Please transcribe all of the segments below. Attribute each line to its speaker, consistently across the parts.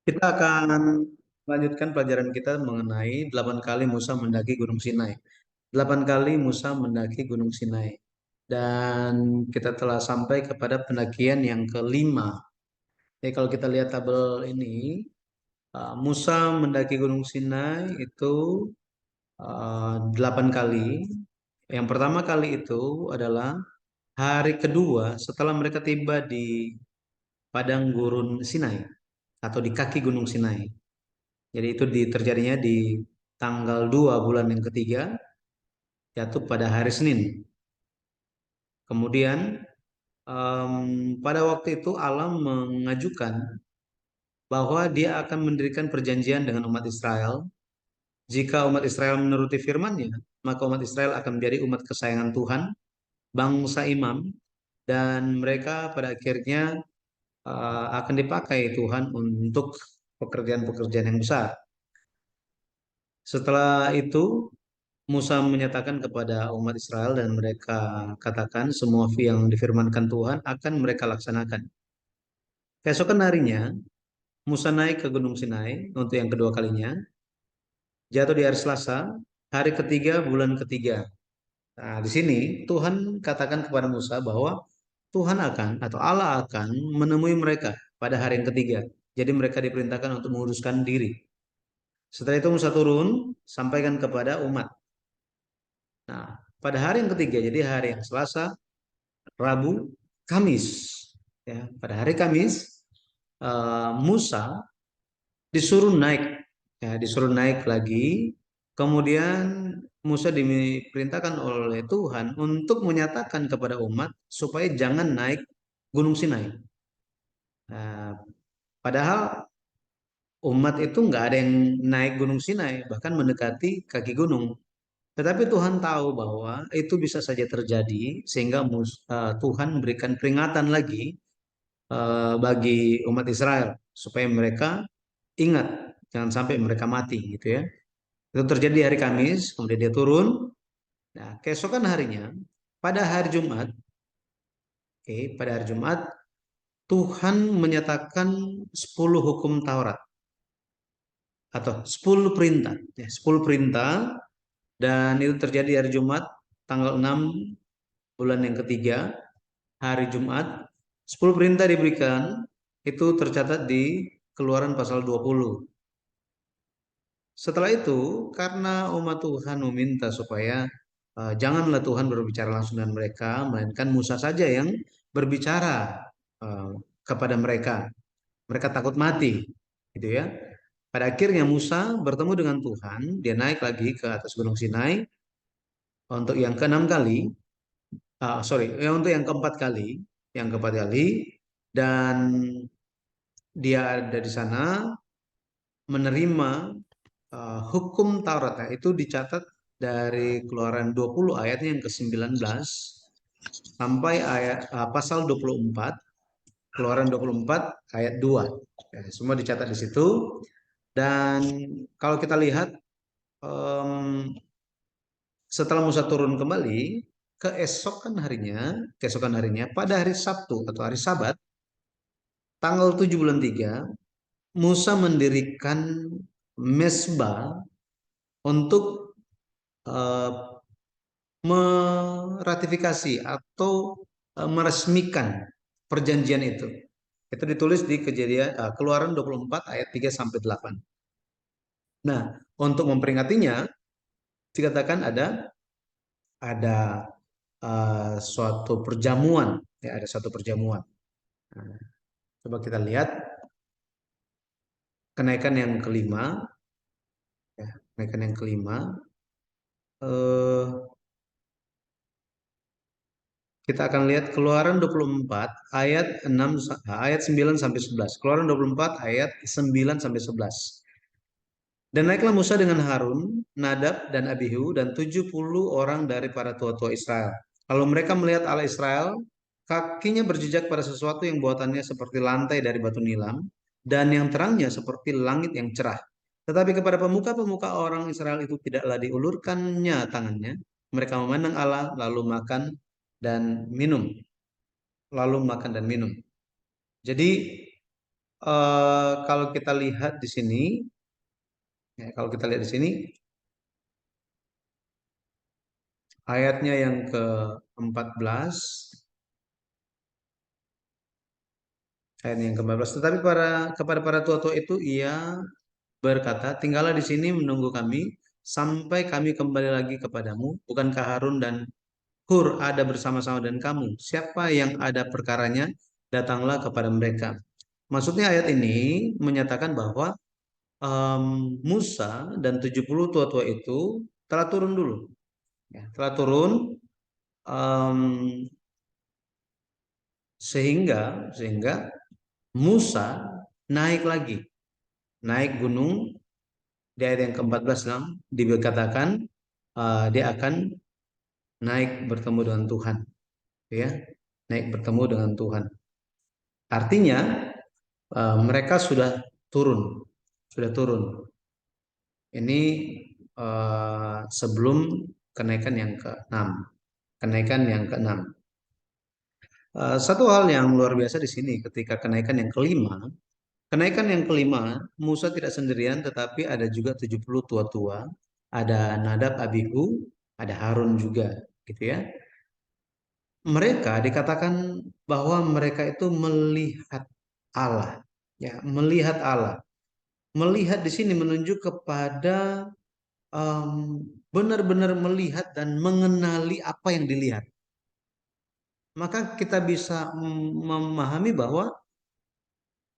Speaker 1: Kita akan melanjutkan pelajaran kita mengenai 8 kali Musa mendaki Gunung Sinai. 8 kali Musa mendaki Gunung Sinai. Dan kita telah sampai kepada pendakian yang kelima. Jadi kalau kita lihat tabel ini, Musa mendaki Gunung Sinai itu 8 kali. Yang pertama kali itu adalah hari kedua setelah mereka tiba di padang gurun Sinai atau di kaki Gunung Sinai. Jadi itu terjadinya di tanggal 2 bulan yang ketiga, yaitu pada hari Senin. Kemudian pada waktu itu Allah mengajukan bahwa dia akan mendirikan perjanjian dengan umat Israel. Jika umat Israel menuruti firman-Nya, maka umat Israel akan menjadi umat kesayangan Tuhan, bangsa imam, dan mereka pada akhirnya akan dipakai Tuhan untuk pekerjaan-pekerjaan yang besar. Setelah itu Musa menyatakan kepada umat Israel dan mereka katakan semua yang difirmankan Tuhan akan mereka laksanakan. Keesokan harinya, Musa naik ke Gunung Sinai untuk yang kedua kalinya, jatuh di hari Selasa, hari ketiga bulan ketiga. Nah, di sini Tuhan katakan kepada Musa bahwa Tuhan akan atau Allah akan menemui mereka pada hari yang ketiga. Jadi mereka diperintahkan untuk menguruskan diri. Setelah itu Musa turun, sampaikan kepada umat. Nah, pada hari yang ketiga, jadi hari yang Selasa, Rabu, Kamis. Ya, pada hari Kamis, Musa disuruh naik, ya, disuruh naik lagi. Kemudian Musa diperintahkan oleh Tuhan untuk menyatakan kepada umat supaya jangan naik Gunung Sinai. Nah, padahal umat itu nggak ada yang naik Gunung Sinai, bahkan mendekati kaki gunung. Tetapi Tuhan tahu bahwa itu bisa saja terjadi, sehingga Tuhan memberikan peringatan lagi bagi umat Israel supaya mereka ingat, jangan sampai mereka mati gitu ya. Itu terjadi di hari Kamis, kemudian dia turun. Nah, keesokan harinya, pada hari Jumat, oke, pada hari Jumat, Tuhan menyatakan 10 hukum Taurat atau 10 perintah, ya, 10 perintah, dan itu terjadi hari Jumat, tanggal 6 bulan yang ketiga, hari Jumat. 10 perintah diberikan, itu tercatat di Keluaran pasal 20. Setelah itu, karena umat Tuhan meminta supaya janganlah Tuhan berbicara langsung dengan mereka, melainkan Musa saja yang berbicara eh, kepada mereka. Mereka takut mati, gitu ya. Pada akhirnya Musa bertemu dengan Tuhan, dia naik lagi ke atas Gunung Sinai untuk yang keenam kali, untuk yang keempat kali, dan dia ada di sana menerima hukum Taurat. Nah, itu dicatat dari Keluaran 20 ayatnya yang ke-19 sampai pasal 24, Keluaran 24 ayat 2. Ya, semua dicatat di situ. Dan kalau kita lihat em, setelah Musa turun kembali, keesokan harinya pada hari Sabtu atau hari Sabat, tanggal 7 bulan 3, Musa mendirikan mesbah untuk eh, meratifikasi atau meresmikan perjanjian itu. Itu ditulis di Keluaran 24 ayat 3 sampai 8. Nah, untuk memperingatinya dikatakan ada suatu perjamuan, ya, ada suatu perjamuan. Nah, coba kita lihat kenaikan yang kelima, ya, kenaikan yang kelima. Eh, Kita akan lihat Keluaran 24 ayat 6 ayat 9 sampai 11. Keluaran 24 ayat 9 sampai 11. Dan naiklah Musa dengan Harun, Nadab dan Abihu dan 70 orang dari para tua-tua Israel. Lalu mereka melihat Allah Israel, kakinya berjejak pada sesuatu yang buatannya seperti lantai dari batu nilam dan yang terangnya seperti langit yang cerah. Tetapi kepada pemuka-pemuka orang Israel itu tidaklah diulurkannya tangannya. Mereka memandang Allah lalu makan dan minum. Lalu makan dan minum. Jadi kalau kita lihat di sini, ya, kalau kita lihat di sini ayatnya yang ke-14, ayatnya yang ke-14. Tetapi kepada para tua-tua itu ia berkata, tinggallah di sini menunggu kami sampai kami kembali lagi kepadamu. Bukankah Harun dan Hur ada bersama-sama dengan kamu? Siapa yang ada perkaranya, datanglah kepada mereka. Maksudnya ayat ini menyatakan bahwa Musa dan 70 tua-tua itu telah turun dulu. Ya, telah turun em, sehingga Musa naik lagi, naik gunung di ayat yang ke-14 dikatakan dia akan naik bertemu dengan Tuhan, ya, naik bertemu dengan Tuhan. Artinya mereka sudah turun. Ini sebelum kenaikan yang ke-6. Kenaikan yang ke-6. Satu hal yang luar biasa di sini ketika kenaikan yang kelima, Musa tidak sendirian tetapi ada juga 70 tua-tua, ada Nadab, Abihu, ada Harun juga, gitu ya. Mereka dikatakan bahwa mereka itu melihat Allah, ya, melihat Allah. Melihat di sini menunjuk kepada em, benar-benar melihat dan mengenali apa yang dilihat. Maka kita bisa memahami bahwa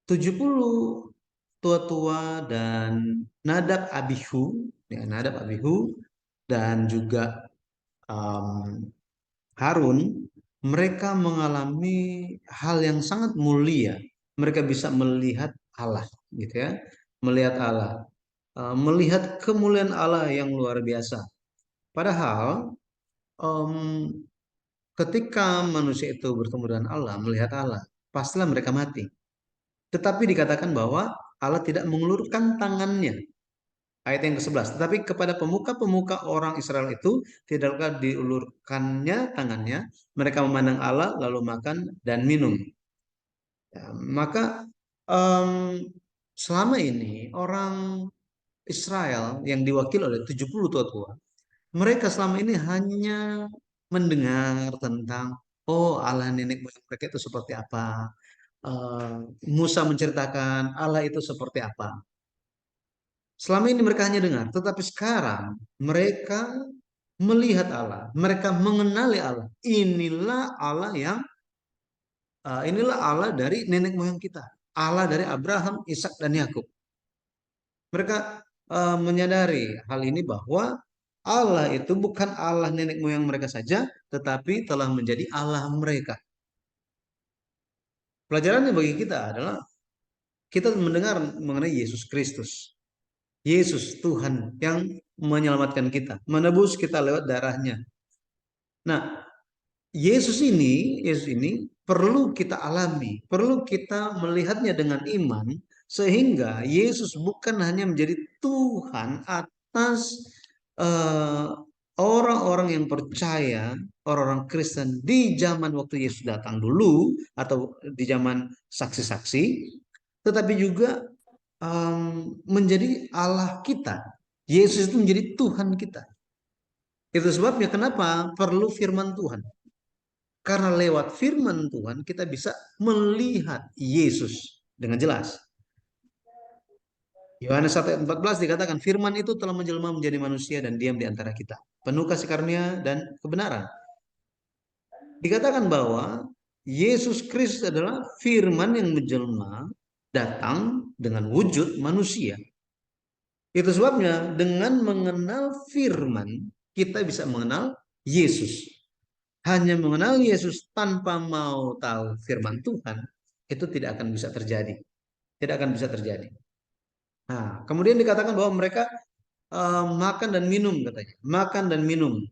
Speaker 1: 70 tua-tua dan Nadab Abihu, ya, Nadab Abihu dan juga em, Harun, mereka mengalami hal yang sangat mulia. Mereka bisa melihat Allah, gitu ya, melihat Allah, melihat kemuliaan Allah yang luar biasa. Padahal em, ketika manusia itu bertemu dengan Allah, melihat Allah, pastilah mereka mati. Tetapi dikatakan bahwa Allah tidak mengulurkan tangannya. Ayat yang ke-11. Tetapi kepada pemuka-pemuka orang Israel itu tidaklah diulurkannya tangannya. Mereka memandang Allah lalu makan dan minum. Ya, maka em, selama ini orang Israel yang diwakili oleh 70 tua-tua, mereka selama ini hanya mendengar tentang, oh, Allah nenek moyang mereka itu seperti apa. Eh, Musa menceritakan Allah itu seperti apa. Selama ini mereka hanya dengar, tetapi sekarang mereka melihat Allah, mereka mengenali Allah. Inilah Allah dari nenek moyang kita, Allah dari Abraham, Ishak dan Yakub. Mereka menyadari hal ini bahwa Allah itu bukan Allah nenek moyang mereka saja, tetapi telah menjadi Allah mereka. Pelajarannya bagi kita adalah kita mendengar mengenai Yesus Kristus. Yesus Tuhan yang menyelamatkan kita, menebus kita lewat darahnya. Nah, Yesus ini perlu kita alami, perlu kita melihatnya dengan iman, sehingga Yesus bukan hanya menjadi Tuhan atas eh, orang-orang yang percaya, orang-orang Kristen di zaman waktu Yesus datang dulu, atau di zaman saksi-saksi, tetapi juga menjadi Allah kita. Yesus itu menjadi Tuhan kita. Itu sebabnya kenapa perlu firman Tuhan. Karena lewat firman Tuhan kita bisa melihat Yesus dengan jelas. Yohanes 1 ayat 14 dikatakan firman itu telah menjelma menjadi manusia dan diam di antara kita. Penuh kasih karunia dan kebenaran. Dikatakan bahwa Yesus Kristus adalah firman yang menjelma datang dengan wujud manusia. Itu sebabnya dengan mengenal firman kita bisa mengenal Yesus. Hanya mengenal Yesus tanpa mau tahu firman Tuhan itu tidak akan bisa terjadi. Tidak akan bisa terjadi. Nah, kemudian dikatakan bahwa mereka makan dan minum katanya. Makan dan minum.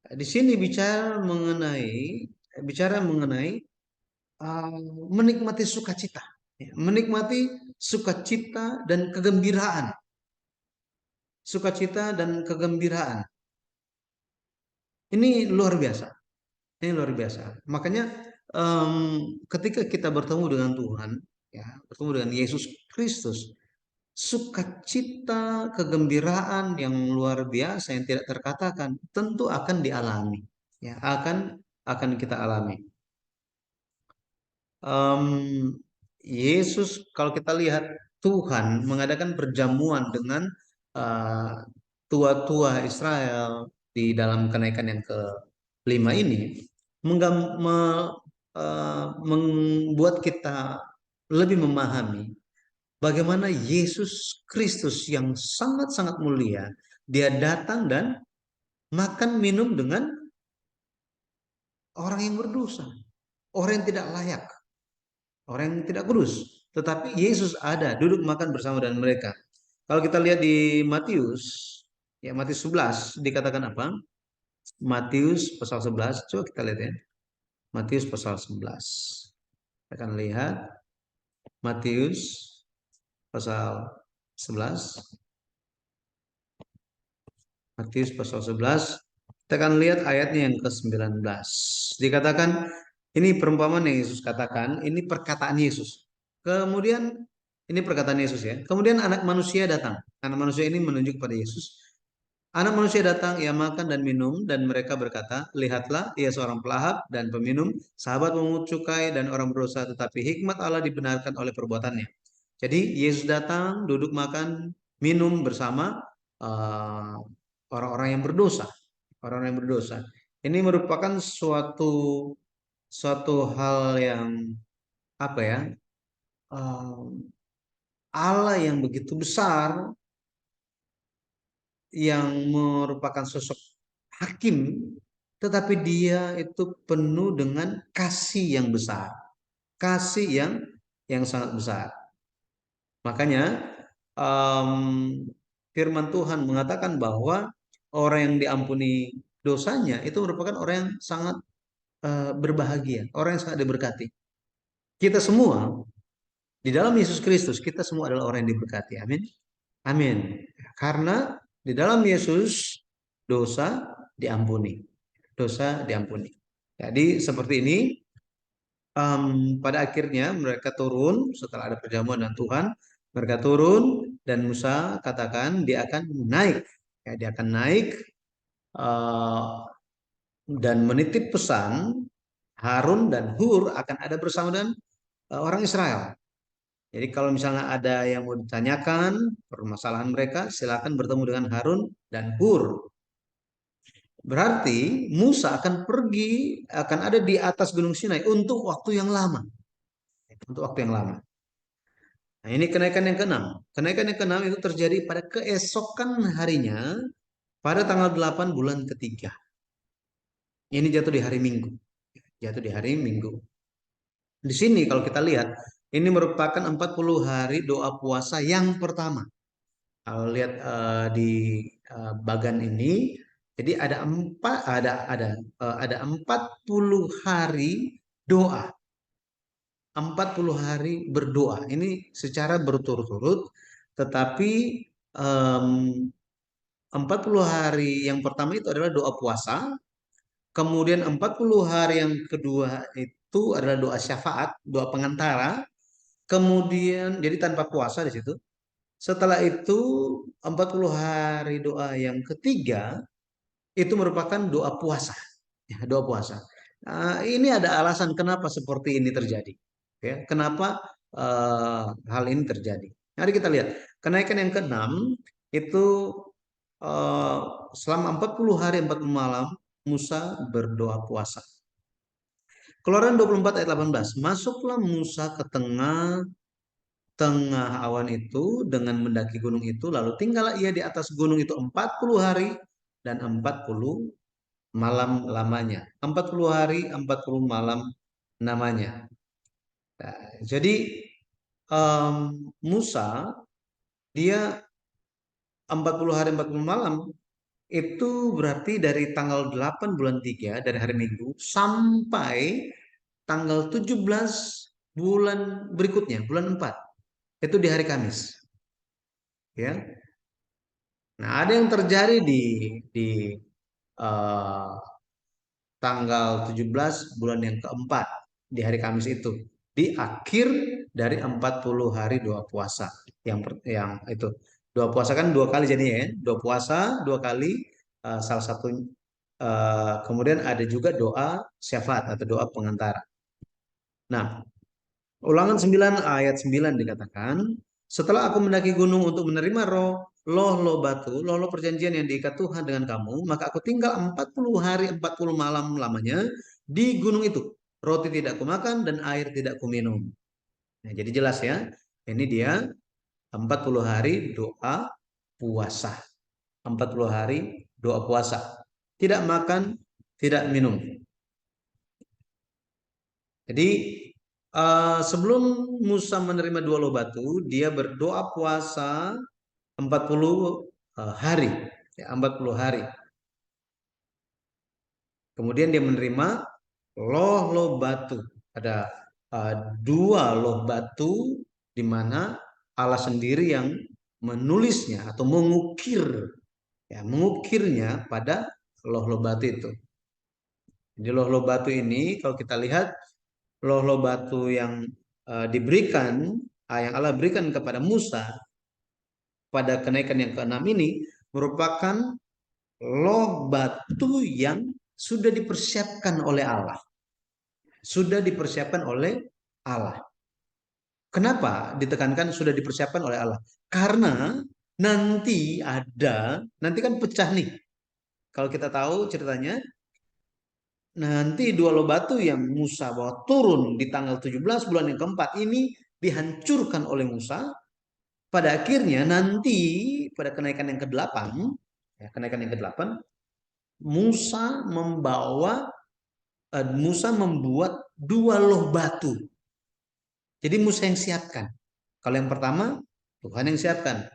Speaker 1: Di sini bicara mengenai menikmati sukacita. Ya, menikmati sukacita dan kegembiraan. Sukacita dan kegembiraan. Ini luar biasa. Ini luar biasa. Makanya ketika kita bertemu dengan Tuhan, ya, bertemu dengan Yesus Kristus, sukacita, kegembiraan yang luar biasa yang tidak terkatakan tentu akan dialami, ya, akan kita alami. Em, Yesus, kalau kita lihat, Tuhan mengadakan perjamuan dengan eh, tua-tua Israel di dalam kenaikan yang kelima ini, membuat kita lebih memahami bagaimana Yesus Kristus yang sangat-sangat mulia, dia datang dan makan minum dengan orang yang berdosa, orang yang tidak layak, orang yang tidak kudus. Tetapi Yesus ada, duduk makan bersama dengan mereka. Kalau kita lihat di Matius, ya Matius 11, dikatakan apa? Matius pasal 11, coba kita lihat ya. Matius pasal 11. Kita akan lihat Matius pasal 11. Matius pasal 11. Kita akan lihat ayatnya yang ke-19. Dikatakan, ini perumpamaan yang Yesus katakan, ini perkataan Yesus. Kemudian, ini perkataan Yesus ya. Kemudian anak manusia datang. Anak manusia ini menunjuk kepada Yesus. Anak manusia datang, ia makan dan minum, dan mereka berkata, lihatlah, ia seorang pelahap dan peminum, sahabat memungut cukai dan orang berdosa, tetapi hikmat Allah dibenarkan oleh perbuatannya. Jadi Yesus datang, duduk makan, minum bersama eh, orang-orang yang berdosa, orang-orang yang berdosa. Ini merupakan suatu suatu hal yang apa ya? eh, Allah yang begitu besar, yang merupakan sosok hakim, tetapi dia itu penuh dengan kasih yang besar, kasih yang sangat besar. Makanya em, firman Tuhan mengatakan bahwa orang yang diampuni dosanya itu merupakan orang yang sangat berbahagia, orang yang sangat diberkati. Kita semua di dalam Yesus Kristus, kita semua adalah orang yang diberkati. Amin. Amin. Karena di dalam Yesus dosa diampuni. Dosa diampuni. Jadi seperti ini, pada akhirnya mereka turun setelah ada perjamuan dengan Tuhan. Mereka turun dan Musa katakan dia akan naik. Ya, dia akan naik eh, dan menitip pesan Harun dan Hur akan ada bersama dengan orang Israel. Jadi kalau misalnya ada yang mau ditanyakan permasalahan mereka, silakan bertemu dengan Harun dan Hur. Berarti Musa akan pergi, akan ada di atas Gunung Sinai untuk waktu yang lama. Untuk waktu yang lama. Nah, ini kenaikan yang keenam. Kenaikan yang keenam itu terjadi pada keesokan harinya, pada tanggal 8 bulan ketiga. Ini jatuh di hari Minggu. Jatuh di hari Minggu. Di sini kalau kita lihat, ini merupakan 40 hari doa puasa yang pertama. Kalau lihat di bagan ini, jadi ada 40 hari doa, 40 hari berdoa. Ini secara berturut-turut, tetapi em, 40 hari yang pertama itu adalah doa puasa, kemudian 40 hari yang kedua itu adalah doa syafaat, doa pengantara, kemudian jadi tanpa puasa di situ. Setelah itu 40 hari doa yang ketiga itu merupakan doa puasa. Ya, doa puasa. Nah, ini ada alasan kenapa seperti ini terjadi. Ya, kenapa hal ini terjadi. Mari kita lihat. Kenaikan yang keenam itu eh, selama 40 hari 40 malam Musa berdoa puasa. Keluaran 24 ayat 18. Masuklah Musa ke tengah awan itu dengan mendaki gunung itu, lalu tinggallah ia di atas gunung itu 40 hari dan 40 malam lamanya. 40 hari 40 malam namanya. Nah, jadi Musa dia 40 hari 40 malam itu berarti dari tanggal 8 bulan 3 dari hari Minggu sampai tanggal 17 bulan berikutnya, bulan 4. Itu di hari Kamis, ya. Nah, ada yang terjadi di eh, tanggal 17 bulan yang keempat di hari Kamis itu. Di akhir dari 40 hari doa puasa. Yang itu doa puasa kan dua kali jadinya ya. Doa puasa dua kali, salah satu, kemudian ada juga doa syafaat atau doa pengantara. Nah, Ulangan 9 ayat 9 dikatakan, setelah aku mendaki gunung untuk menerima loh batu, loh perjanjian yang diikat Tuhan dengan kamu, maka aku tinggal 40 hari 40 malam lamanya di gunung itu. Roti tidak kumakan dan air tidak kuminum. Nah, jadi jelas ya, ini dia 40 hari doa puasa. 40 hari doa puasa. Tidak makan, tidak minum. Jadi sebelum Musa menerima dua loh batu, dia berdoa puasa 40 hari, ya, 40 hari. Kemudian dia menerima loh batu. Ada dua loh batu di mana Allah sendiri yang menulisnya atau mengukirnya pada loh batu itu. Jadi loh batu ini kalau kita lihat loh batu yang diberikan, yang Allah berikan kepada Musa pada kenaikan yang keenam ini merupakan loh batu yang sudah dipersiapkan oleh Allah. Sudah dipersiapkan oleh Allah. Kenapa ditekankan sudah dipersiapkan oleh Allah? Karena nanti kan pecah nih. Kalau kita tahu ceritanya, nanti dua loh batu yang Musa bawa turun di tanggal 17 bulan yang keempat ini dihancurkan oleh Musa. Pada akhirnya nanti pada kenaikan yang ke-8, ya, kenaikan yang ke-8, Musa Musa membuat dua loh batu. Jadi Musa yang siapkan. Kalau yang pertama Tuhan yang siapkan.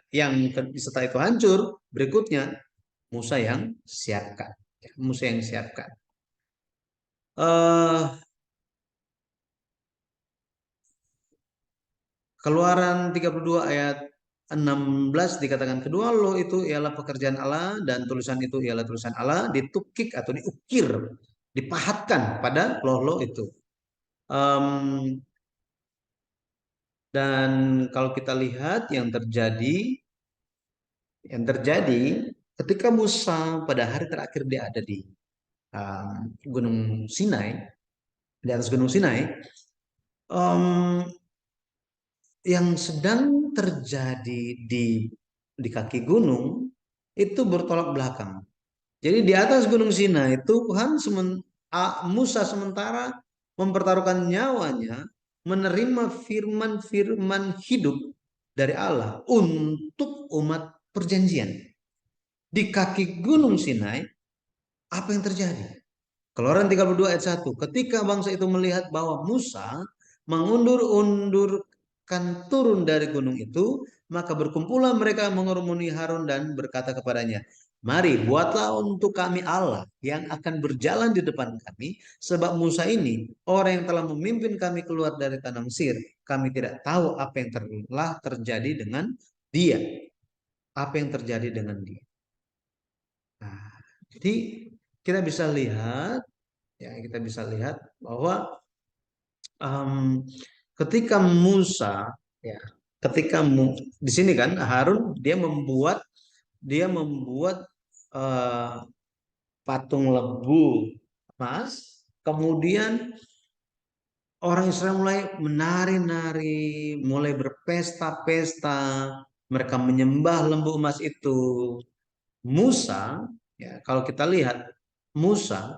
Speaker 1: Setelah itu hancur, berikutnya Musa yang siapkan. Ya, Musa yang siapkan. Keluaran 32 ayat 16 dikatakan kedua loh itu ialah pekerjaan Allah dan tulisan itu ialah tulisan Allah ditukik atau diukir, dipahatkan pada loh itu. Dan kalau kita lihat yang terjadi ketika Musa pada hari terakhir dia ada di Gunung Sinai, di atas Gunung Sinai, yang sedang terjadi di kaki gunung itu bertolak belakang. Jadi di atas Gunung Sinai Musa sementara mempertaruhkan nyawanya menerima firman-firman hidup dari Allah untuk umat perjanjian. Di kaki Gunung Sinai apa yang terjadi? Keluaran 32 ayat 1. Ketika bangsa itu melihat bahwa Musa mengundur-undurkan turun dari gunung itu, maka berkumpullah mereka mengurumuni Harun dan berkata kepadanya, mari buatlah untuk kami Allah yang akan berjalan di depan kami, sebab Musa ini orang yang telah memimpin kami keluar dari tanah Mesir. Kami tidak tahu apa yang telah terjadi dengan dia. Apa yang terjadi dengan dia. Nah, jadi kita bisa lihat, ya kita bisa lihat bahwa um, ketika Musa, ya di sini kan Harun dia membuat uh, patung lebu emas, kemudian orang Israel mulai menari-nari, mulai berpesta-pesta, mereka menyembah lembu emas itu. Musa, ya kalau kita lihat Musa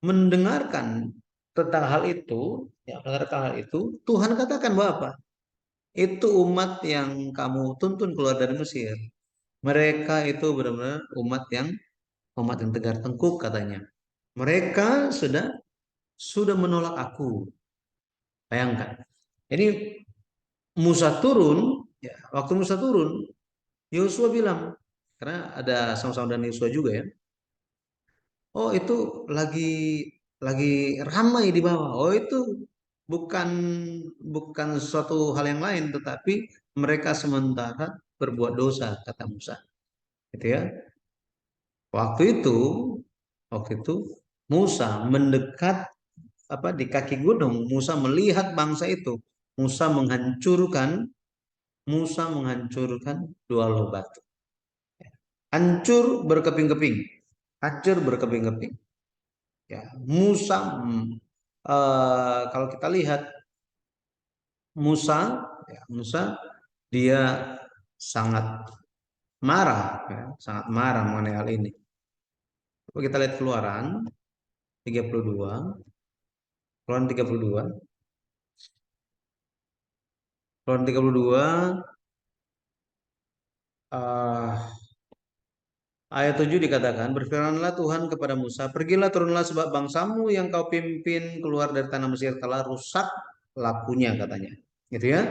Speaker 1: mendengarkan tentang hal itu, ya mendengarkan hal itu, Tuhan katakan bahwa apa? Itu umat yang kamu tuntun keluar dari Mesir. Mereka itu benar-benar umat yang tegar tengkuk katanya. Mereka sudah menolak aku. Bayangkan. Ini Musa turun, ya, waktu Musa turun, Yosua bilang, karena ada sama-sama dan Yosua juga ya. Oh itu lagi lagi ramai di bawah. Oh itu bukan bukan suatu hal yang lain, tetapi mereka sementara berbuat dosa kata Musa. Gitu ya. Waktu itu waktu itu Musa mendekat di kaki gunung. Musa melihat bangsa itu. Musa menghancurkan Musa menghancurkan dua loh batu. Hancur berkeping-keping. Hancur berkeping-keping. Ya, Musa kalau kita lihat Musa, Musa dia sangat marah, sangat marah mengenai hal ini. Coba kita lihat Keluaran 32, Keluaran 32, Keluaran 32, ayat 7 dikatakan, berfirmanlah Tuhan kepada Musa, pergilah turunlah sebab bangsamu yang kau pimpin keluar dari tanah Mesir telah rusak lakunya katanya. Gitu ya.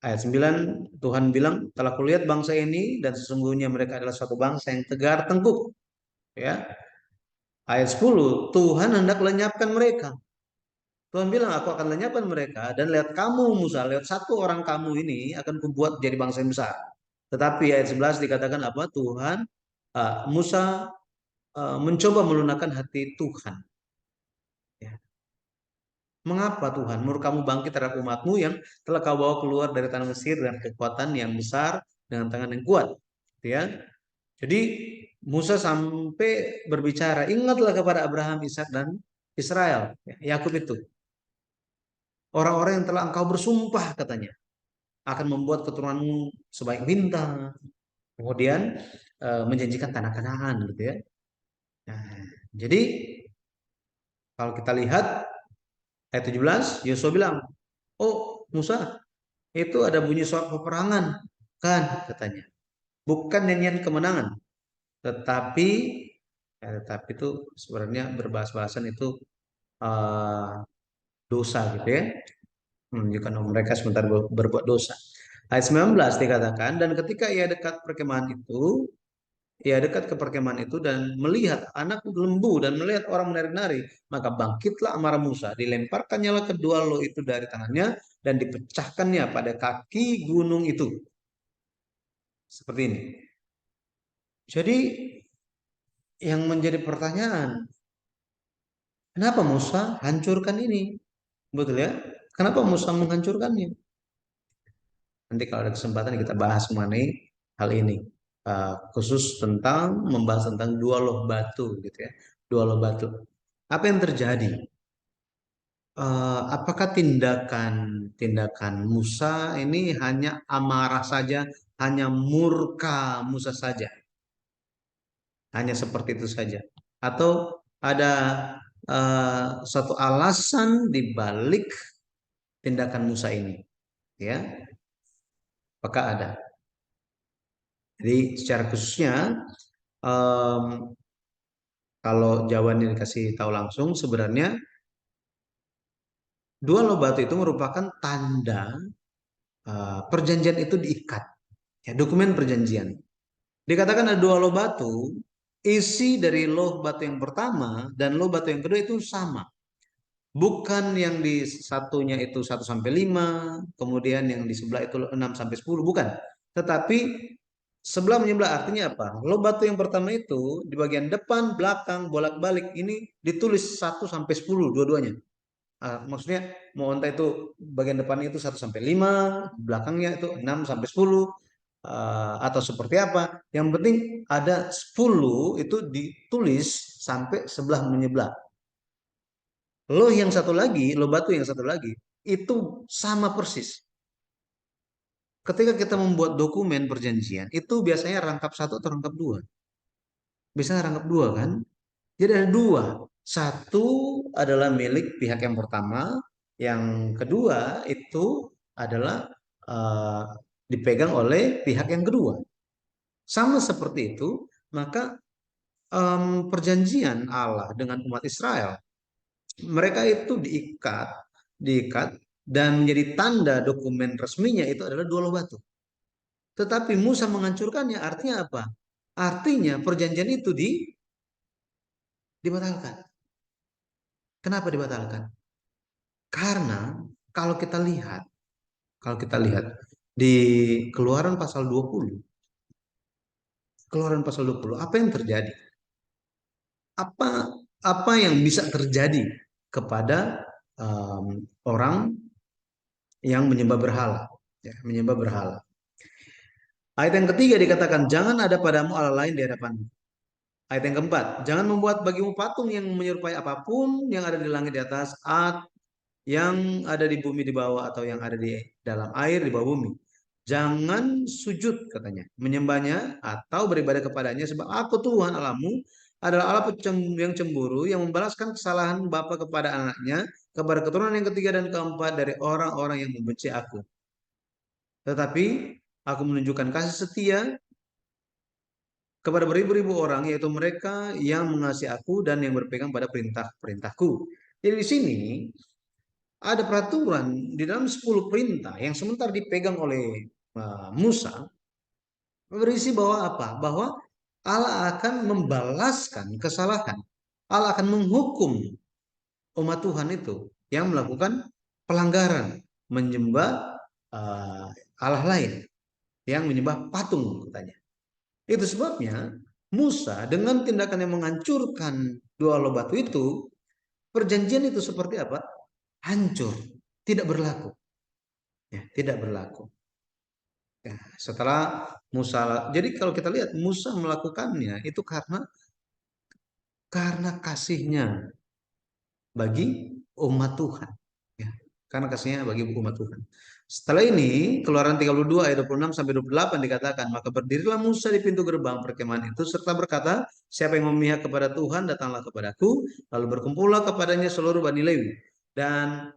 Speaker 1: Ayat 9 Tuhan bilang, telah kulihat bangsa ini dan sesungguhnya mereka adalah suatu bangsa yang tegar tengkuk. Ya. Ayat 10 Tuhan hendak lenyapkan mereka. Tuhan bilang, aku akan lenyapkan mereka dan lihat kamu Musa, lihat satu orang kamu ini akan kubuat jadi bangsa yang besar. Tetapi ayat 11 dikatakan apa? Tuhan Musa mencoba melunakkan hati Tuhan. Ya. Mengapa Tuhan murkamu bangkit terhadap umatmu yang telah kau bawa keluar dari tanah Mesir dengan kekuatan yang besar dengan tangan yang kuat? Gitu ya. Jadi Musa sampai berbicara, ingatlah kepada Abraham, Ishak dan Israel, ya, Yakub itu. Orang-orang yang telah engkau bersumpah katanya akan membuat keturunanmu sebaik bintang. Kemudian menjanjikan tanah Kanaan gitu ya. Nah, jadi kalau kita lihat ayat 17, Yosua bilang, "Oh, Musa, itu ada bunyi suara peperangan." Kan katanya. Bukan nyanyian kemenangan, tetapi tetapi itu sebenarnya berbahas-bahasan itu eh, dosa gitu ya. Menunjukkan mereka sebentar berbuat dosa. Ayat 19 dikatakan, dan ketika ia dekat perkemahan itu, ia dekat ke perkemahan itu dan melihat anak lembu dan melihat orang menari-nari, maka bangkitlah amarah Musa, dilemparkannya lah kedua lo itu dari tangannya dan dipecahkannya pada kaki gunung itu. Seperti ini. Jadi yang menjadi pertanyaan, kenapa Musa hancurkan ini? Betul ya? Kenapa Musa menghancurkannya? Nanti kalau ada kesempatan kita bahas mengenai hal ini. Khusus tentang membahas tentang dua loh batu gitu ya. Dua loh batu. Apa yang terjadi? Apakah tindakan tindakan Musa ini hanya amarah saja, hanya murka Musa saja, hanya seperti itu saja, atau ada satu alasan di balik tindakan Musa ini, ya? Apakah ada? Jadi secara khususnya, em, kalau jawabannya dikasih tahu langsung, sebenarnya dua loh batu itu merupakan tanda perjanjian itu diikat, ya, dokumen perjanjian. Dikatakan ada dua loh batu, isi dari loh batu yang pertama dan loh batu yang kedua itu sama. Bukan yang di satunya itu 1 sampai 5, kemudian yang di sebelah itu 6 sampai 10, bukan. Tetapi sebelah menyebelah artinya apa? Loh batu yang pertama itu di bagian depan, belakang, bolak-balik ini ditulis 1 sampai 10 dua-duanya. Maksudnya mau entah itu bagian depannya itu 1 sampai 5, belakangnya itu 6 sampai 10, atau seperti apa. Yang penting ada 10 itu ditulis sampai sebelah menyebelah. Loh batu yang satu lagi itu sama persis. Ketika kita membuat dokumen perjanjian, itu biasanya rangkap satu atau rangkap dua. Biasanya rangkap dua kan? Jadi ada dua. Satu adalah milik pihak yang pertama, yang kedua itu adalah eh, dipegang oleh pihak yang kedua. Sama seperti itu, maka perjanjian Allah dengan umat Israel, mereka itu diikat dan menjadi tanda dokumen resminya itu adalah dua loh batu. Tetapi Musa menghancurkannya, artinya apa? Artinya perjanjian itu dibatalkan. Kenapa dibatalkan? Karena kalau kita lihat, kalau kita lihat di Keluaran pasal 20, Keluaran pasal 20, apa yang terjadi? Apa apa yang bisa terjadi kepada orang yang menyembah berhala. Ya, menyembah berhala. Ayat yang ketiga dikatakan, jangan ada padamu Allah lain di hadapan. Ayat yang keempat, jangan membuat bagimu patung yang menyerupai apapun yang ada di langit di atas, yang ada di bumi di bawah, atau yang ada di dalam air di bawah bumi. Jangan sujud katanya, menyembahnya atau beribadah kepadanya, sebab aku Tuhan Allahmu adalah Allah yang cemburu, yang membalaskan kesalahan bapa kepada anaknya, kepada keturunan yang ketiga dan keempat dari orang-orang yang membenci aku. Tetapi aku menunjukkan kasih setia kepada beribu-ribu orang, yaitu mereka yang mengasihi aku dan yang berpegang pada perintah-perintahku. Jadi di sini ada peraturan di dalam 10 perintah yang sementara dipegang oleh Musa, berisi bahwa apa? Bahwa Allah akan membalaskan kesalahan. Allah akan menghukum umat Tuhan itu yang melakukan pelanggaran, menyembah uh, Allah lain, yang menyembah patung katanya. Itu sebabnya Musa dengan tindakan yang menghancurkan dua loh batu itu, perjanjian itu seperti apa? Hancur, tidak berlaku. Ya, tidak berlaku. Ya, setelah Musa, jadi kalau kita lihat Musa melakukannya itu karena kasihnya bagi umat Tuhan. Ya, karena kasihnya bagi umat Tuhan. Setelah ini, Keluaran 32 ayat 26 sampai 28 dikatakan, maka berdirilah Musa di pintu gerbang perkemahan itu serta berkata, siapa yang memihak kepada Tuhan datanglah kepadaku, lalu berkumpullah kepadanya seluruh Bani Lewi. Dan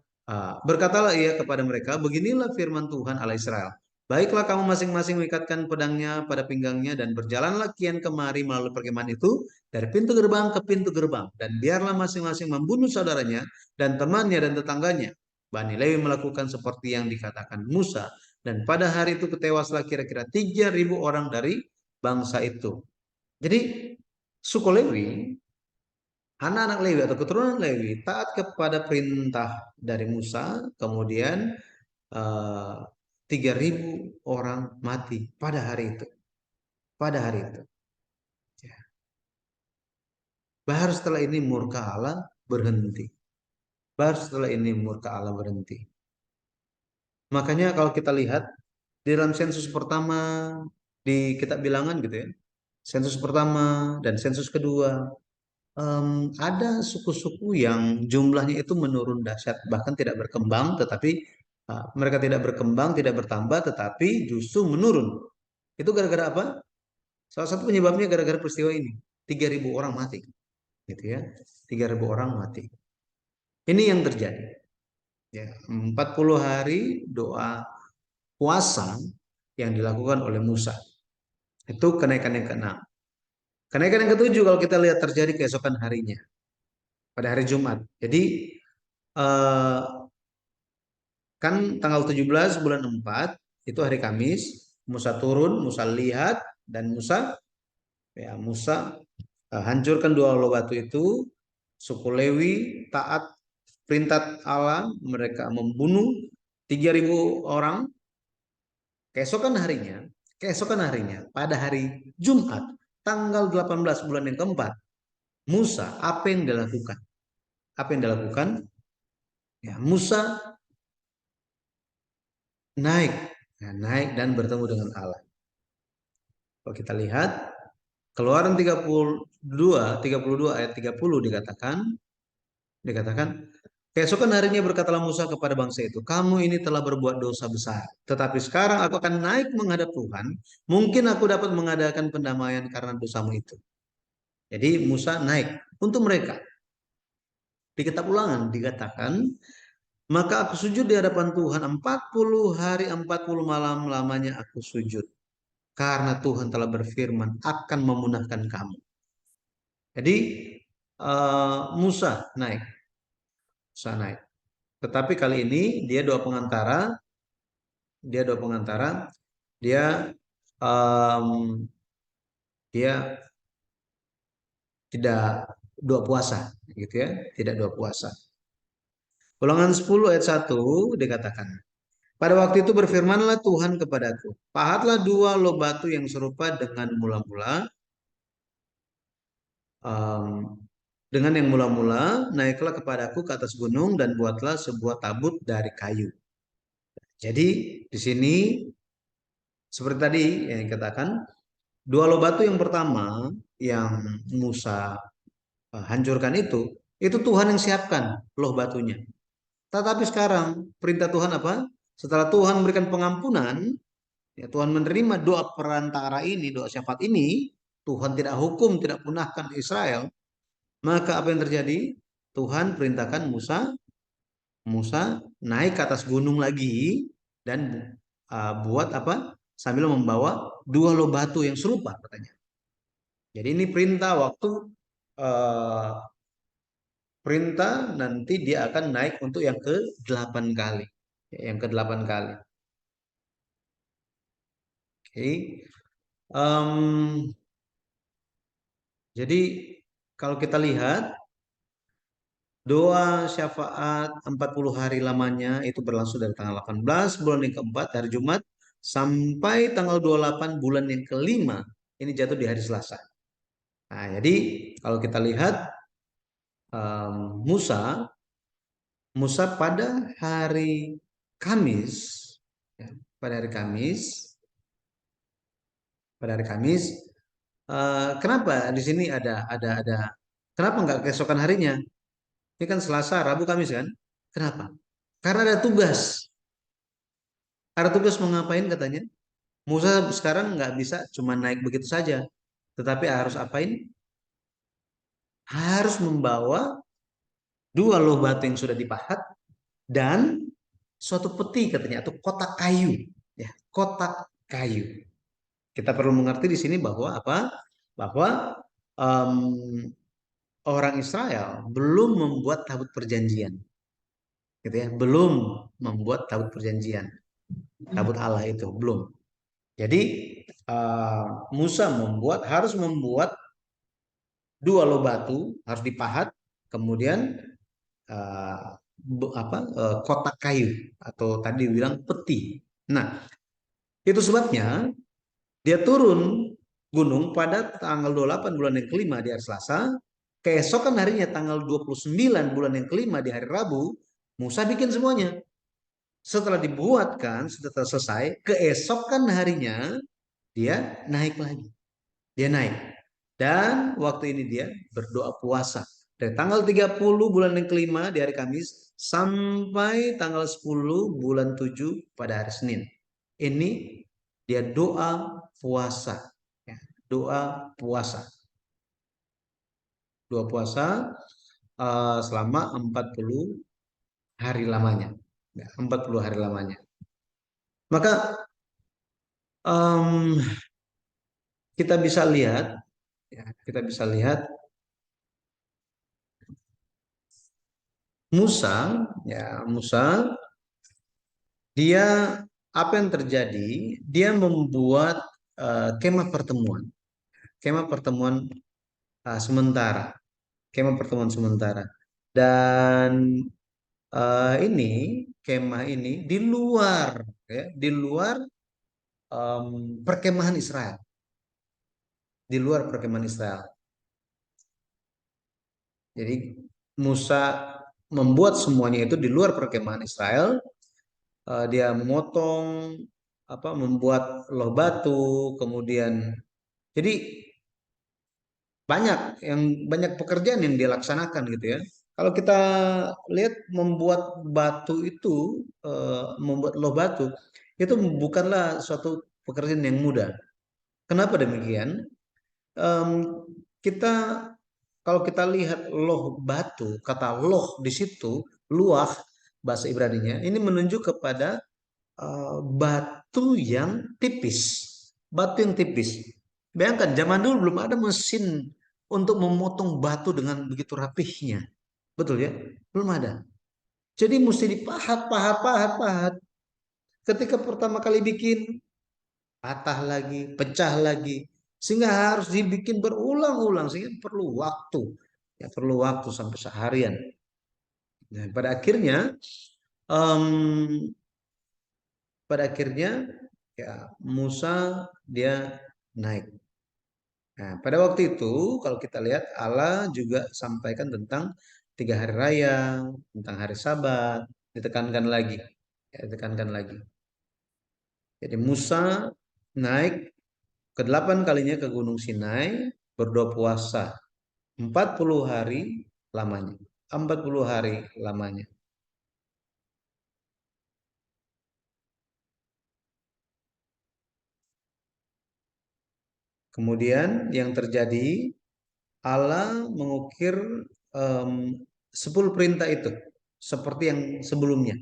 Speaker 1: berkatalah ia kepada mereka, beginilah firman Tuhan Allah Israel. Baiklah kamu masing-masing mengikatkan pedangnya pada pinggangnya dan berjalanlah kian kemari melalui perkemahan itu dari pintu gerbang ke pintu gerbang, dan biarlah masing-masing membunuh saudaranya dan temannya dan tetangganya. Bani Lewi melakukan seperti yang dikatakan Musa, dan pada hari itu ketewaslah kira-kira 3.000 orang dari bangsa itu. Jadi suku Lewi, anak-anak Lewi atau keturunan Lewi taat kepada perintah dari Musa, kemudian 3.000 orang mati pada hari itu. Pada hari itu. Baru setelah ini murka Allah berhenti. Baru setelah ini murka Allah berhenti. Makanya kalau kita lihat di dalam sensus pertama di kitab bilangan gitu ya. Sensus pertama dan sensus kedua, ada suku-suku yang jumlahnya itu menurun dahsyat, bahkan tidak berkembang, tetapi mereka tidak berkembang, tidak bertambah, tetapi justru menurun. Itu gara-gara apa? Salah satu penyebabnya gara-gara peristiwa ini. 3.000 orang mati, gitu ya. 3.000 orang mati. Ini yang terjadi. Ya, 40 hari doa puasa yang dilakukan oleh Musa. Itu kenaikan yang keenam. Kenaikan yang ketujuh kalau kita lihat terjadi keesokan harinya pada hari Jumat. Jadi eh, kan tanggal 17 bulan 4 itu hari Kamis, Musa turun, Musa lihat dan Musa hancurkan dua loh batu itu. Suku Lewi taat perintah Allah, mereka membunuh 3.000 orang. Keesokan harinya pada hari Jumat tanggal 18 bulan yang keempat, Musa apa yang dilakukan? Apa yang dilakukan? Ya, Musa naik, naik dan bertemu dengan Allah. Kalau kita lihat Keluaran 32 ayat 30 dikatakan keesokan harinya berkatalah Musa kepada bangsa itu, kamu ini telah berbuat dosa besar. Tetapi sekarang aku akan naik menghadap Tuhan. Mungkin aku dapat mengadakan pendamaian karena dosamu itu. Jadi Musa naik untuk mereka. Di kitab Ulangan dikatakan, maka aku sujud di hadapan Tuhan 40 hari 40 malam lamanya aku sujud. Karena Tuhan telah berfirman akan memunahkan kamu. Jadi Musa naik. Musa naik. Tetapi kali ini dia doa pengantara. Dia doa pengantara. Dia um, dia tidak doa puasa, gitu ya. Tidak doa puasa. Ulangan 10 ayat 1 dikatakan, pada waktu itu berfirmanlah Tuhan kepadaku, pahatlah dua loh batu yang serupa dengan mula-mula, um, dengan yang mula-mula, naiklah kepadaku ke atas gunung dan buatlah sebuah tabut dari kayu. Jadi di sini seperti tadi yang dikatakan, dua loh batu yang pertama yang Musa hancurkan itu Tuhan yang siapkan loh batunya. Tetapi sekarang perintah Tuhan apa? Setelah Tuhan memberikan pengampunan, ya Tuhan menerima doa perantara ini, doa syafaat ini, Tuhan tidak hukum, tidak punahkan Israel. Maka apa yang terjadi? Tuhan perintahkan Musa, Musa naik ke atas gunung lagi dan buat apa? Sambil membawa dua loh batu yang serupa katanya. Jadi ini perintah waktu uh, perintah nanti dia akan naik untuk yang ke-8 kali. Yang ke-8 kali. Oke. Em, jadi kalau kita lihat doa syafaat 40 hari lamanya itu berlangsung dari tanggal 18 bulan yang keempat hari Jumat sampai tanggal 28 bulan yang kelima ini jatuh di hari Selasa. Nah, jadi kalau kita lihat Musa Musa hari Kamis ya, pada hari Kamis pada hari Kamis kenapa di sini ada kenapa nggak keesokan harinya? Ini kan Selasa, Rabu, Kamis kan? Kenapa? Karena ada tugas mau ngapain katanya. Musa sekarang nggak bisa cuma naik begitu saja, tetapi harus apain? Harus membawa dua loh batu yang sudah dipahat dan suatu peti katanya atau kotak kayu, ya kotak kayu. Kita perlu mengerti di sini bahwa apa? Bahwa em, orang Israel belum membuat tabut perjanjian, gitu ya, belum membuat tabut perjanjian, tabut Allah itu belum. Jadi eh, Musa harus membuat dua loh batu harus dipahat, kemudian eh, kotak kayu atau tadi bilang peti. Nah, itu sebabnya dia turun gunung pada tanggal 28 bulan yang kelima di hari Selasa. Keesokan harinya tanggal 29 bulan yang kelima di hari Rabu, Musa bikin semuanya. Setelah dibuatkan, setelah selesai, keesokan harinya dia naik lagi. Dia naik. Dan waktu ini dia berdoa puasa. Dari tanggal 30 bulan yang kelima di hari Kamis sampai tanggal 10 bulan 7 pada hari Senin. Ini dia doa puasa. Ya, doa puasa. Doa puasa selama 40 hari lamanya. Ya, 40 hari lamanya. Maka em, kita bisa lihat, ya, kita bisa lihat Musa, ya Musa dia apa yang terjadi? Dia membuat kemah pertemuan, kemah pertemuan sementara, kemah pertemuan sementara. Dan ini kemah ini di luar, ya, di luar perkemahan Israel, di luar perkemahan Israel. Jadi Musa membuat semuanya itu di luar perkemahan Israel. Dia memotong, membuat loh batu, kemudian jadi banyak pekerjaan yang dia laksanakan gitu ya. Kalau kita lihat membuat batu itu, membuat loh batu itu bukanlah suatu pekerjaan yang mudah. Kenapa demikian? Em, kita kalau kita lihat loh batu, kata loh di situ, luah bahasa Ibraninya, ini menunjuk kepada batu yang tipis, batu yang tipis. Bayangkan zaman dulu belum ada mesin untuk memotong batu dengan begitu rapihnya, betul ya? Belum ada. Jadi mesti dipahat, pahat, pahat, pahat. Ketika pertama kali bikin, patah lagi, pecah lagi, sehingga harus dibikin berulang-ulang, sehingga perlu waktu, ya perlu waktu sampai seharian. Nah, em, pada akhirnya ya Musa dia naik. Nah, pada waktu itu kalau kita lihat Allah juga sampaikan tentang 3 hari raya, tentang hari Sabat, ditekankan lagi. Ya, tekankan lagi. Jadi Musa naik ke-8 kalinya ke Gunung Sinai, berdoa puasa 40 hari lamanya. 40 hari lamanya. Kemudian yang terjadi, Allah mengukir em, 10 perintah itu seperti yang sebelumnya,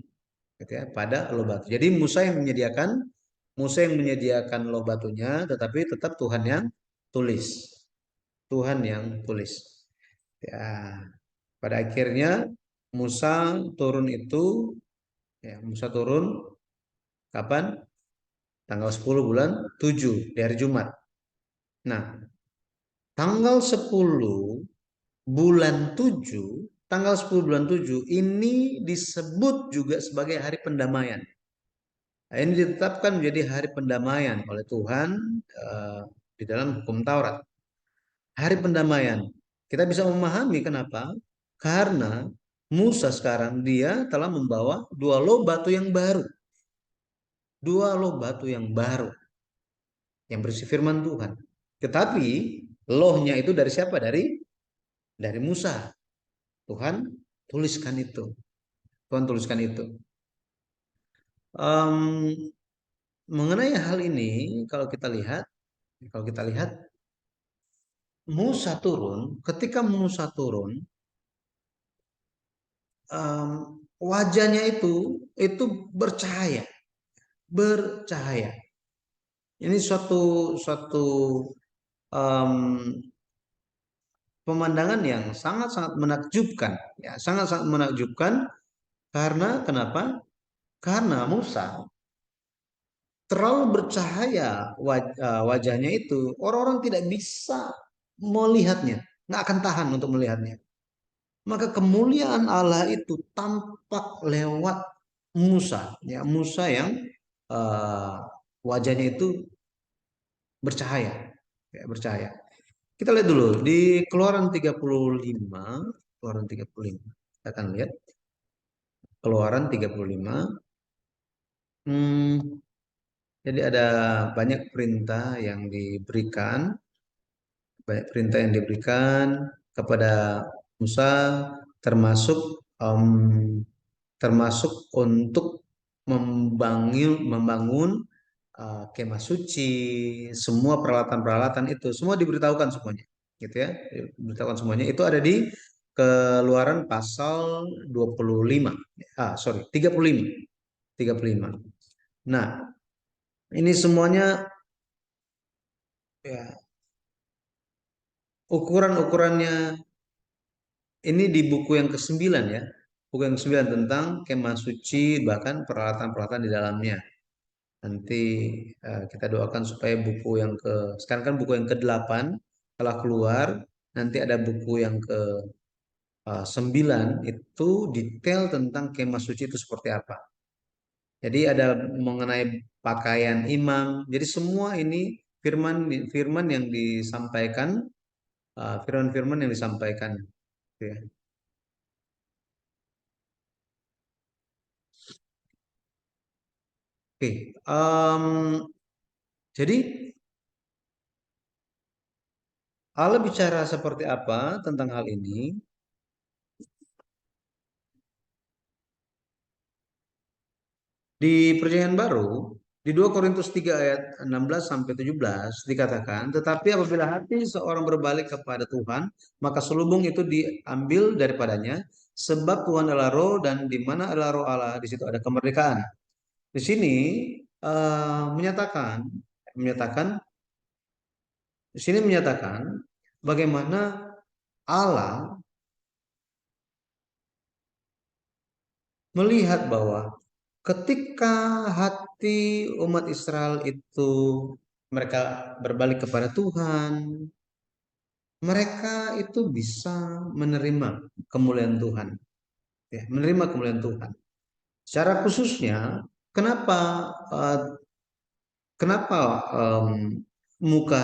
Speaker 1: gitu ya, pada loh batu. Jadi Musa yang menyediakan loh batunya, tetapi tetap Tuhan yang tulis. Tuhan yang tulis. Ya, pada akhirnya Musa turun itu, ya, Musa turun kapan? Tanggal 10 bulan 7 di hari Jumat. Nah, tanggal 10 bulan 7, tanggal 10 bulan 7 ini disebut juga sebagai hari pendamaian. Nah, ini ditetapkan menjadi hari pendamaian oleh Tuhan eh, di dalam hukum Taurat. Hari pendamaian. Kita bisa memahami kenapa? Karena Musa sekarang dia telah membawa dua loh batu yang baru. Dua loh batu yang baru yang berisi firman Tuhan. Tetapi lohnya itu dari siapa? Dari Musa. Tuhan tuliskan itu. Tuhan tuliskan itu. Em, mengenai hal ini, kalau kita lihat, kalau kita lihat Musa turun. Ketika Musa turun, em, wajahnya itu bercahaya, bercahaya. Ini suatu suatu em, pemandangan yang sangat-sangat menakjubkan, ya, sangat-sangat menakjubkan. Karena kenapa? Karena Musa terlalu bercahaya wajahnya itu, orang-orang tidak bisa melihatnya, nggak akan tahan untuk melihatnya. Maka kemuliaan Allah itu tampak lewat Musa, ya, Musa yang eh, wajahnya itu bercahaya, ya, bercahaya. Kita lihat dulu di Keluaran 35, Keluaran 35. Kita akan lihat Keluaran 35. Hmm, jadi ada banyak perintah yang diberikan, banyak perintah yang diberikan kepada Musa, termasuk em, termasuk untuk membangun kemah suci, semua peralatan-peralatan itu semua diberitahukan semuanya, gitu ya, diberitahukan semuanya. Itu ada di Keluaran pasal 25, sorry, 35, 35. Nah, ini semuanya, ya, ukuran-ukurannya ini di buku yang ke-9, ya. Buku yang ke-9 tentang kemah suci, bahkan peralatan-peralatan di dalamnya. Nanti kita doakan supaya buku yang sekarang kan buku yang ke-8 telah keluar. Nanti ada buku yang ke-9 itu detail tentang kemah suci itu seperti apa. Jadi ada mengenai pakaian imam. Jadi semua ini firman firman yang disampaikan, firman-firman yang disampaikan, gitu ya. Oke, jadi Allah bicara seperti apa tentang hal ini? Di Perjanjian Baru, di 2 Korintus 3 ayat 16 sampai 17 dikatakan, tetapi apabila hati seorang berbalik kepada Tuhan, maka selubung itu diambil daripadanya, sebab Tuhan adalah roh dan di mana adalah roh Allah, di situ ada kemerdekaan. Di sini menyatakan menyatakan di sini menyatakan bagaimana Allah melihat bahwa ketika hati umat Israel itu mereka berbalik kepada Tuhan, mereka itu bisa menerima kemuliaan Tuhan, ya, menerima kemuliaan Tuhan. Secara khususnya, kenapa eh, kenapa muka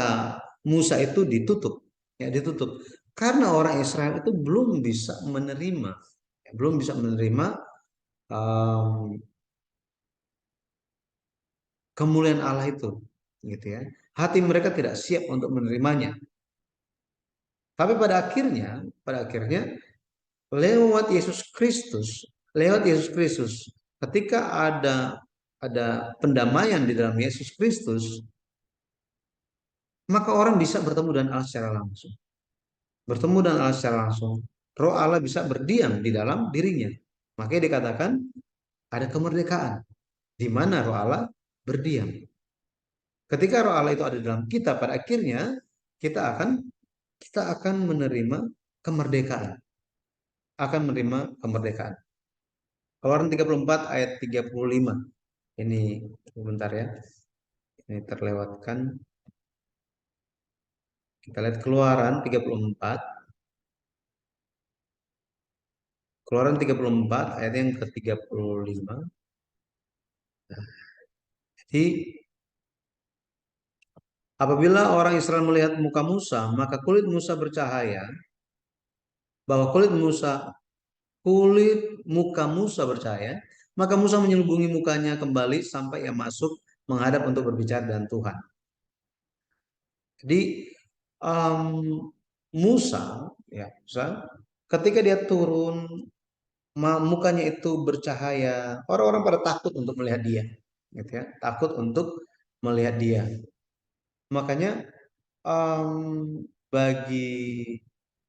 Speaker 1: Musa itu ditutup, ya, ditutup? Karena orang Israel itu belum bisa menerima, ya, belum bisa menerima kemuliaan Allah itu, gitu ya. Hati mereka tidak siap untuk menerimanya. Tapi pada akhirnya lewat Yesus Kristus, lewat Yesus Kristus, ketika ada pendamaian di dalam Yesus Kristus, maka orang bisa bertemu dengan Allah secara langsung. Bertemu dengan Allah secara langsung. Roh Allah bisa berdiam di dalam dirinya. Makanya dikatakan ada kemerdekaan di mana Roh Allah berdiam. Ketika Roh Allah itu ada dalam kita, pada akhirnya kita akan kita akan menerima kemerdekaan, akan menerima kemerdekaan. Keluaran 34 ayat 35. Ini sebentar ya. Ini terlewatkan. Kita lihat Keluaran 34. Keluaran 34 ayat yang ke-35. Jadi apabila orang Israel melihat muka Musa, maka kulit Musa bercahaya, bahwa kulit muka Musa bercahaya, maka Musa menyelubungi mukanya kembali sampai ia masuk menghadap untuk berbicara dengan Tuhan. Jadi um, Musa, ketika dia turun, mukanya itu bercahaya, orang-orang pada takut untuk melihat dia, gitu ya, takut untuk melihat dia. Makanya bagi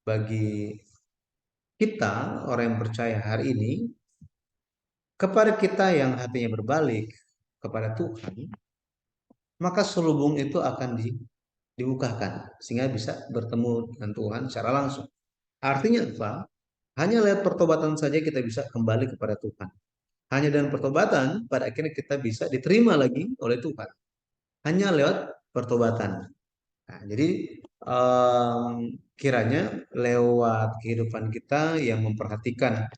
Speaker 1: bagi kita orang yang percaya hari ini, kepada kita yang hatinya berbalik kepada Tuhan, maka selubung itu akan dibukakan sehingga bisa bertemu dengan Tuhan secara langsung. Artinya apa? Hanya lewat pertobatan saja kita bisa kembali kepada Tuhan. Hanya dengan pertobatan pada akhirnya kita bisa diterima lagi oleh Tuhan. Hanya lewat pertobatan. Nah, jadi kiranya lewat kehidupan kita yang memperhatikan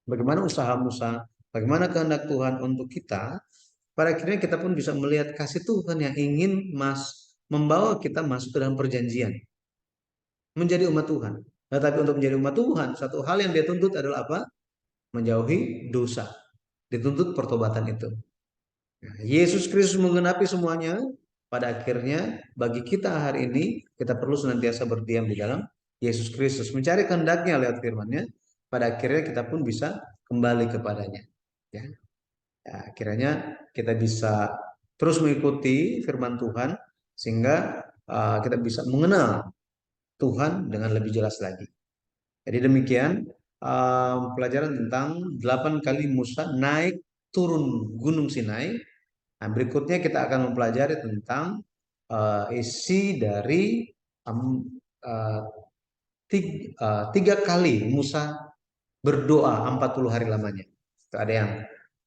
Speaker 1: bagaimana usaha-usaha, bagaimana kehendak Tuhan untuk kita, pada akhirnya kita pun bisa melihat kasih Tuhan yang ingin membawa kita masuk ke dalam perjanjian, menjadi umat Tuhan. Tetapi untuk menjadi umat Tuhan, satu hal yang dia tuntut adalah apa? Menjauhi dosa. Dituntut pertobatan itu. Nah, Yesus Kristus menggenapi semuanya. Pada akhirnya bagi kita hari ini kita perlu senantiasa berdiam di dalam Yesus Kristus, mencari kehendaknya lewat firman-Nya. Pada akhirnya kita pun bisa kembali kepadanya. Ya. Ya, kiranya kita bisa terus mengikuti firman Tuhan sehingga kita bisa mengenal Tuhan dengan lebih jelas lagi. Jadi demikian pelajaran tentang 8 kali Musa naik turun Gunung Sinai. Nah, berikutnya kita akan mempelajari tentang isi dari um, uh, tiga kali Musa berdoa 40 hari lamanya. Ada yang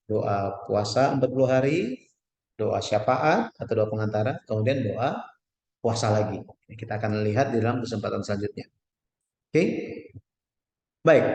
Speaker 1: doa puasa 40 hari, doa syafaat atau doa pengantara, kemudian doa puasa lagi. Ini kita akan lihat di dalam kesempatan selanjutnya. Oke, baik.